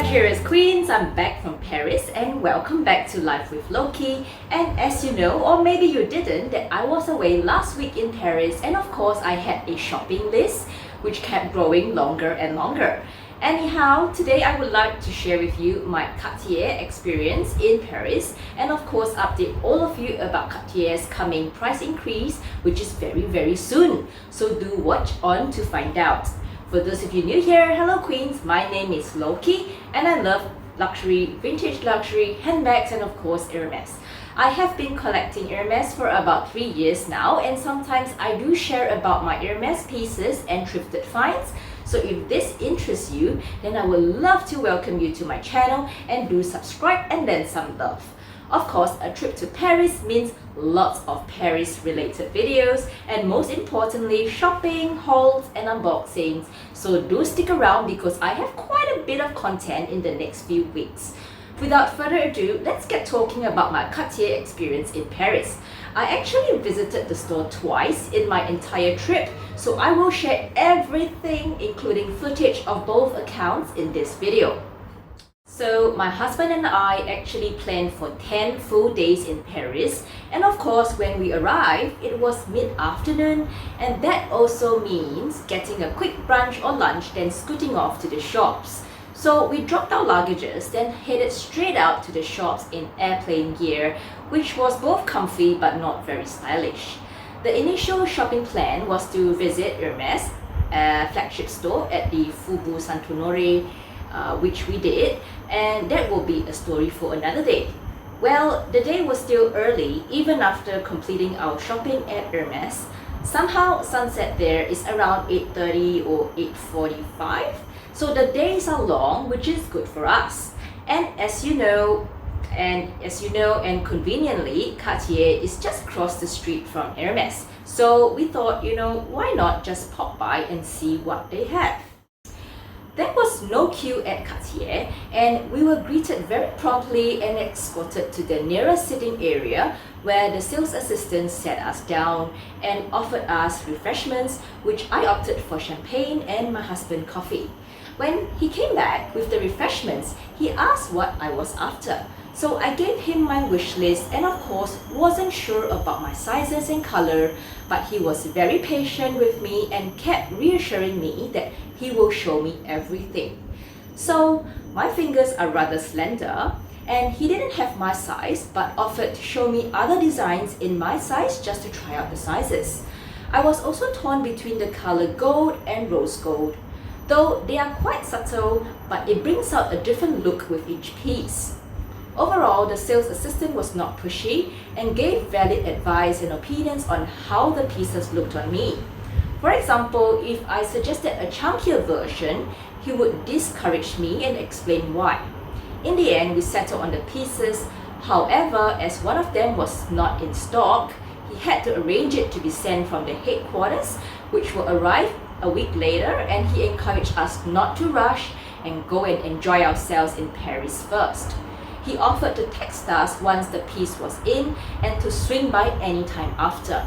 Treacherous Queens, I'm back from Paris and welcome back to Life with Lokie. And as you know, or maybe you didn't, that I was away last week in Paris and of course I had a shopping list which kept growing longer and longer. Anyhow, today I would like to share with you my Cartier experience in Paris and of course update all of you about Cartier's coming price increase, which is very soon. So do watch on to find out. For those of you new here, hello Queens, my name is Lokie and I love luxury, vintage luxury, handbags and of course Hermes. I have been collecting Hermes for about 3 years now and sometimes I do share about my Hermes pieces and thrifted finds. So if this interests you, then I would love to welcome you to my channel and do subscribe and then some love. Of course, a trip to Paris means lots of Paris related videos and most importantly, shopping, hauls and unboxings. So do stick around because I have quite a bit of content in the next few weeks. Without further ado, let's get talking about my Cartier experience in Paris. I actually visited the store twice in my entire trip, so I will share everything including footage of both accounts in this video. So my husband and I actually planned for 10 full days in Paris, and of course when we arrived it was mid-afternoon, and that also means getting a quick brunch or lunch then scooting off to the shops. So we dropped our luggages then headed straight out to the shops in airplane gear, which was both comfy but not very stylish. The initial shopping plan was to visit Hermes, a flagship store at the Faubourg Saint-Honoré, which we did, and that will be a story for another day. Well, the day was still early even after completing our shopping at Hermes. Somehow sunset there is around 8:30 or 8:45, so the days are long, which is good for us. And as you know and conveniently, Cartier is just across the street from Hermes. So we thought, why not just pop by and see what they have. There was no queue at Cartier and we were greeted very promptly and escorted to the nearest sitting area where the sales assistant sat us down and offered us refreshments, which I opted for champagne and my husband coffee. When he came back with the refreshments, he asked what I was after. So I gave him my wish list and of course wasn't sure about my sizes and color, but he was very patient with me and kept reassuring me that he will show me everything. So my fingers are rather slender and he didn't have my size but offered to show me other designs in my size just to try out the sizes. I was also torn between the color gold and rose gold. Though they are quite subtle, but it brings out a different look with each piece. Overall, the sales assistant was not pushy and gave valid advice and opinions on how the pieces looked on me. For example, if I suggested a chunkier version, he would discourage me and explain why. In the end, we settled on the pieces. However, as one of them was not in stock, he had to arrange it to be sent from the headquarters, which will arrive a week later, and he encouraged us not to rush and go and enjoy ourselves in Paris first. He offered to text us once the piece was in and to swing by anytime after.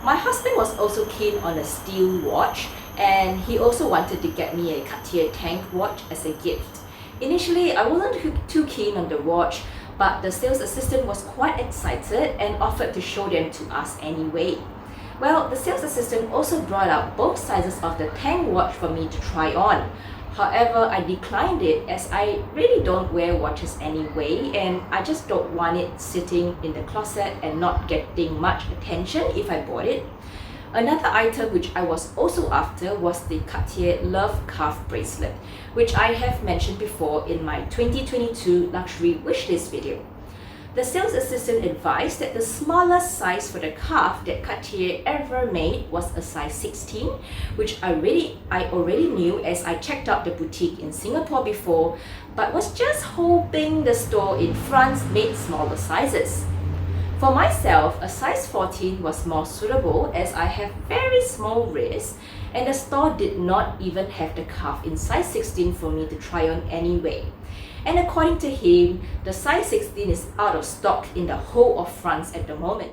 My husband was also keen on a steel watch and he also wanted to get me a Cartier tank watch as a gift. Initially, I wasn't too keen on the watch, but the sales assistant was quite excited and offered to show them to us anyway. Well, the sales assistant also brought out both sizes of the tank watch for me to try on. However, I declined it as I really don't wear watches anyway and I just don't want it sitting in the closet and not getting much attention if I bought it. Another item which I was also after was the Cartier Love Cuff Bracelet, which I have mentioned before in my 2022 luxury wishlist video. The sales assistant advised that the smallest size for the cuff that Cartier ever made was a size 16, which I already knew as I checked out the boutique in Singapore before, but was just hoping the store in France made smaller sizes. For myself, a size 14 was more suitable as I have very small wrists and the store did not even have the cuff in size 16 for me to try on anyway. And according to him, the size 16 is out of stock in the whole of France at the moment.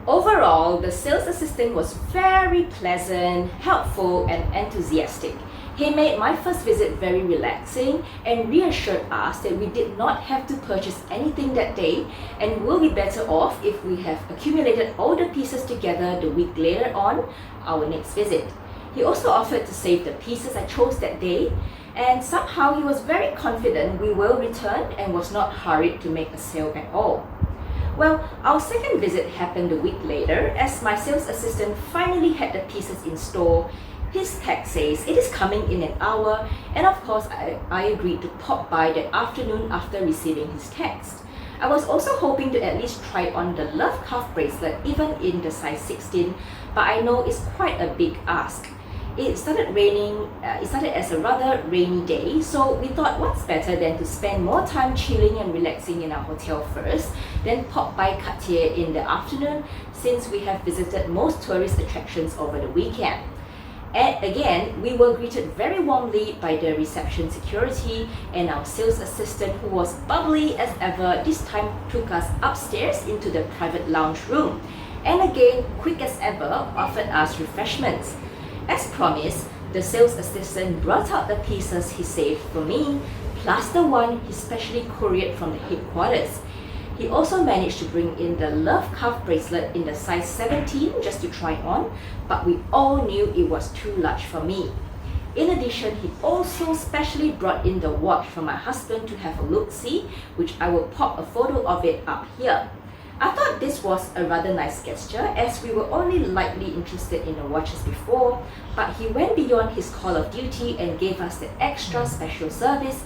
Overall, the sales assistant was very pleasant, helpful and enthusiastic. He made my first visit very relaxing and reassured us that we did not have to purchase anything that day and will be better off if we have accumulated all the pieces together the week later on our next visit. He also offered to save the pieces I chose that day, and somehow he was very confident we will return and was not hurried to make a sale at all. Well, our second visit happened a week later as my sales assistant finally had the pieces in store. His text says it is coming in an hour, and of course I agreed to pop by that afternoon after receiving his text. I was also hoping to at least try on the love cuff bracelet even in the size 16, but I know it's quite a big ask. It started raining, it started as a rather rainy day, so we thought what's better than to spend more time chilling and relaxing in our hotel first, then pop by Cartier in the afternoon since we have visited most tourist attractions over the weekend. And again, we were greeted very warmly by the reception security, and our sales assistant, who was bubbly as ever, this time took us upstairs into the private lounge room, and again, quick as ever, offered us refreshments. As promised, the sales assistant brought out the pieces he saved for me, plus the one he specially couriered from the headquarters. He also managed to bring in the love cuff bracelet in the size 17 just to try on, but we all knew it was too large for me. In addition, he also specially brought in the watch for my husband to have a look-see, which I will pop a photo of it up here. I thought this was a rather nice gesture as we were only lightly interested in the watches before, but he went beyond his call of duty and gave us the extra special service.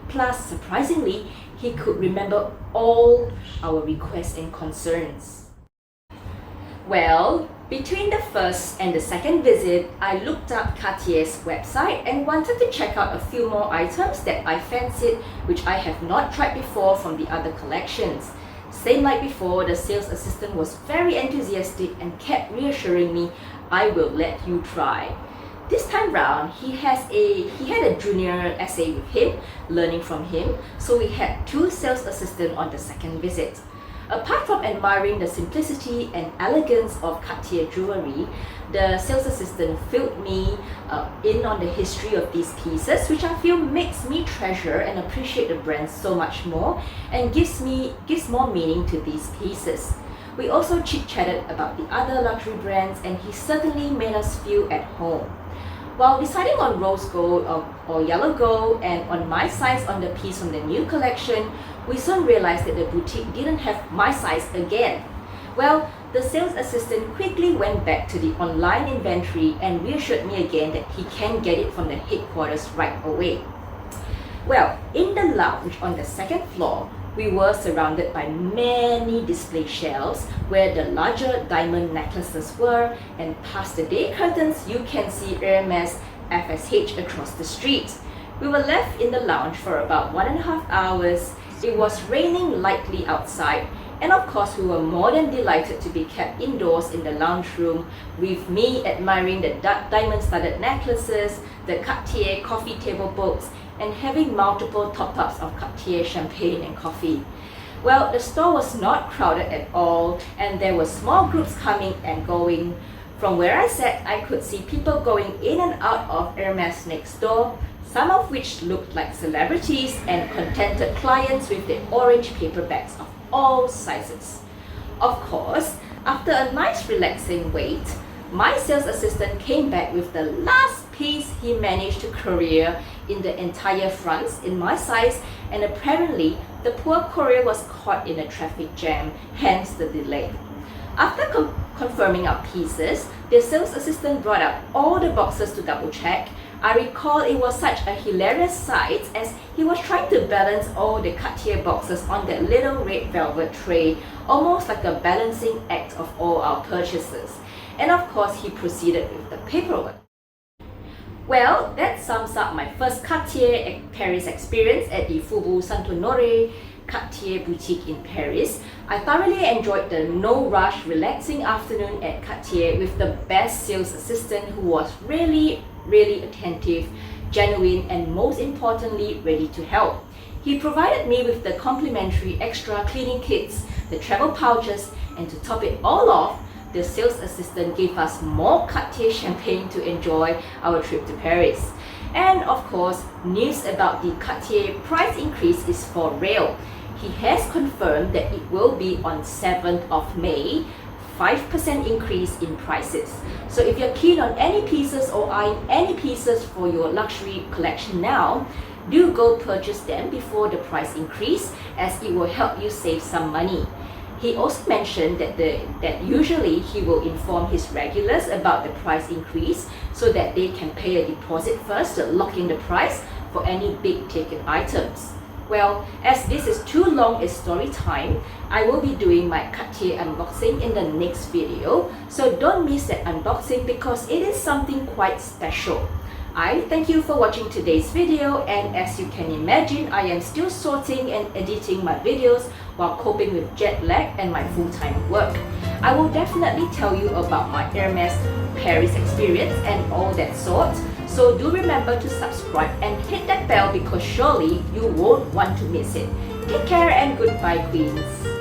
Plus, surprisingly, he could remember all our requests and concerns. Well, between the first and the second visit, I looked up Cartier's website and wanted to check out a few more items that I fancied, which I have not tried before from the other collections. Same like before, the sales assistant was very enthusiastic and kept reassuring me, I will let you try. This time round, he had a junior SA with him, learning from him, so we had two sales assistants on the second visit. Apart from admiring the simplicity and elegance of Cartier jewelry, the sales assistant filled me in on the history of these pieces, which I feel makes me treasure and appreciate the brand so much more and gives more meaning to these pieces. We also chit-chatted about the other luxury brands, and he certainly made us feel at home. While deciding on rose gold or yellow gold and on my size on the piece from the new collection, we soon realized that the boutique didn't have my size again. Well, the sales assistant quickly went back to the online inventory and reassured me again that he can get it from the headquarters right away. Well, in the lounge on the second floor, we were surrounded by many display shelves where the larger diamond necklaces were, and past the day curtains you can see Hermes FSH across the street. We were left in the lounge for about 1.5 hours. It was raining lightly outside, and of course we were more than delighted to be kept indoors in the lounge room, with me admiring the diamond-studded necklaces, the Cartier coffee table books, and having multiple top-ups of Cartier champagne and coffee. Well, the store was not crowded at all, and there were small groups coming and going. From where I sat, I could see people going in and out of Hermes next door, some of which looked like celebrities and contented clients with their orange paper bags of all sizes. Of course, after a nice relaxing wait, my sales assistant came back with the last piece he managed to courier in the entire fronts in my size, and apparently the poor courier was caught in a traffic jam, hence the delay. After confirming our pieces, the sales assistant brought out all the boxes to double check. I recall it was such a hilarious sight as he was trying to balance all the Cartier boxes on that little red velvet tray, almost like a balancing act of all our purchases. And of course, he proceeded with the paperwork. Well, that sums up my first Cartier Paris experience at the Faubourg Saint-Honoré Cartier boutique in Paris. I thoroughly enjoyed the no-rush, relaxing afternoon at Cartier with the best sales assistant who was really attentive, genuine, and most importantly, ready to help. He provided me with the complimentary extra cleaning kits, the travel pouches, and to top it all off, the sales assistant gave us more Cartier champagne to enjoy our trip to Paris. And of course, news about the Cartier price increase is for real. He has confirmed that it will be on 7th of May, 5% increase in prices. So if you're keen on any pieces or eyeing any pieces for your luxury collection now, do go purchase them before the price increase, as it will help you save some money. He also mentioned that usually he will inform his regulars about the price increase so that they can pay a deposit first to lock in the price for any big ticket items. Well, as this is too long a story time, I will be doing my Cartier unboxing in the next video, so don't miss that unboxing because it is something quite special. I thank you for watching today's video, and as you can imagine, I am still sorting and editing my videos while coping with jet lag and my full-time work. I will definitely tell you about my Hermes Paris experience and all that sort, so do remember to subscribe and hit that bell because surely you won't want to miss it. Take care and goodbye, queens.